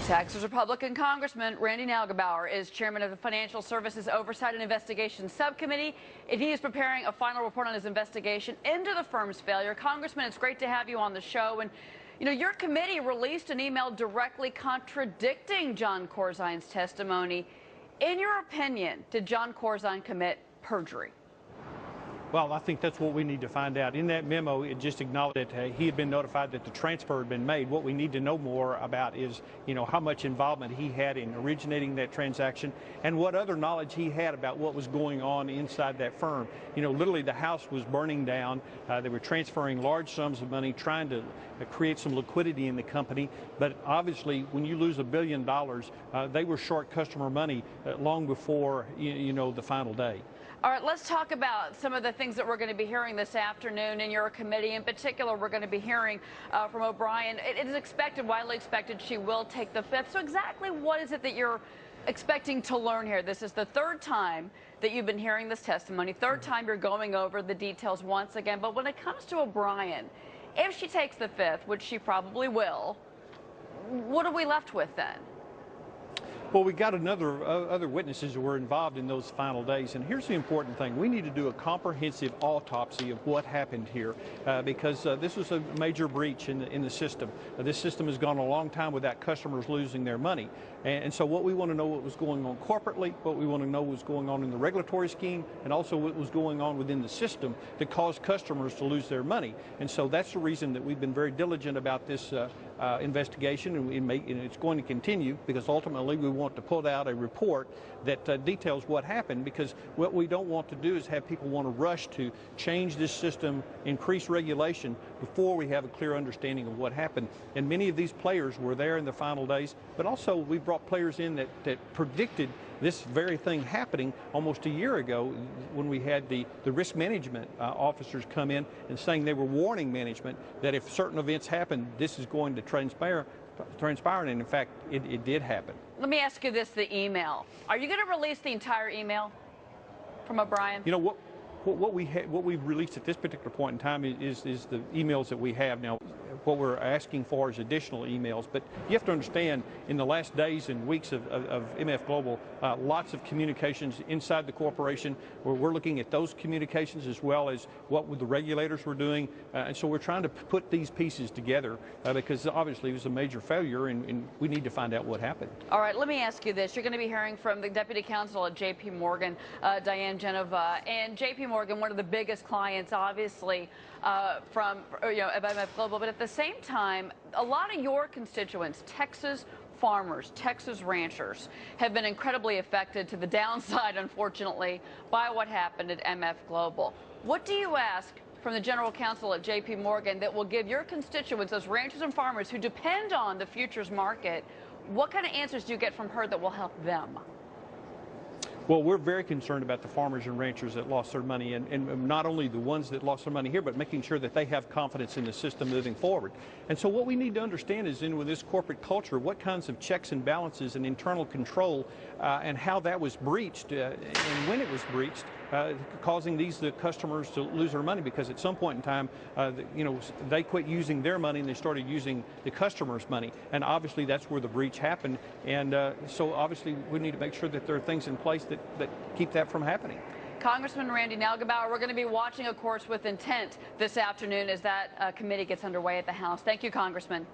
Texas Republican Congressman Randy Neugebauer is chairman of the Financial Services Oversight and Investigation Subcommittee, and he is preparing a final report on his investigation into the firm's failure. Congressman, it's great to have you on the show. And, you know, your committee released an email directly contradicting John Corzine's testimony. In your opinion, did John Corzine commit perjury? Well, I think that's what we need to find out. In that memo, it just acknowledged that he had been notified that the transfer had been made. What we need to know more about is, how much involvement he had in originating that transaction and what other knowledge he had about what was going on inside that firm. Literally the house was burning down. They were transferring large sums of money, trying to create some liquidity in the company. But obviously, when you lose $1 billion, they were short customer money long before, the final day. All right, let's talk about some of the things that we're going to be hearing this afternoon in your committee. In particular, we're going to be hearing from O'Brien. It is expected, widely expected, she will take the fifth. So exactly what is it that you're expecting to learn here? This is the third time that you've been hearing this testimony, third time you're going over the details once again. But when it comes to O'Brien, if she takes the fifth, which she probably will, what are we left with then? Well, we got other witnesses who were involved in those final days, and here's the important thing. We need to do a comprehensive autopsy of what happened here because this was a major breach in the system. This system has gone a long time without customers losing their money. And so what we want to know what was going on corporately, what we want to know what was going on in the regulatory scheme, and also what was going on within the system that caused customers to lose their money. And so that's the reason that we've been very diligent about this investigation, and it's going to continue because ultimately we want to put out a report that details what happened, because what we don't want to do is have people want to rush to change this system, increase regulation before we have a clear understanding of what happened. And many of these players were there in the final days, but also we brought players in that predicted this very thing happening almost a year ago when we had the risk management officers come in and saying they were warning management that if certain events happen, this is going to transpire, and in fact, it did happen. Let me ask you this, the email. Are you going to release the entire email from O'Brien? What we've released at this particular point in time is the emails that we have now. What we're asking for is additional emails, but you have to understand, in the last days and weeks of MF Global, lots of communications inside the corporation, where we're looking at those communications as well as what the regulators were doing, and so we're trying to put these pieces together because obviously it was a major failure, and we need to find out what happened. All right, let me ask you this. You're going to be hearing from the Deputy Counsel at J.P. Morgan, Diane Genova, and J.P. Morgan, one of the biggest clients, obviously, from MF Global, but at the same time, a lot of your constituents, Texas farmers, Texas ranchers, have been incredibly affected to the downside, unfortunately, by what happened at MF Global. What do you ask from the General Counsel at J.P. Morgan that will give your constituents, those ranchers and farmers who depend on the futures market, what kind of answers do you get from her that will help them? Well, we're very concerned about the farmers and ranchers that lost their money, and not only the ones that lost their money here, but making sure that they have confidence in the system moving forward. And so what we need to understand is, with this corporate culture, what kinds of checks and balances and internal control and how that was breached and when it was breached, causing the customers to lose their money, because at some point in time, they quit using their money and they started using the customer's money. And obviously that's where the breach happened. And so obviously we need to make sure that there are things in place that keep that from happening. Congressman Randy Neugebauer, we're going to be watching, of course, with intent this afternoon as that committee gets underway at the House. Thank you, Congressman.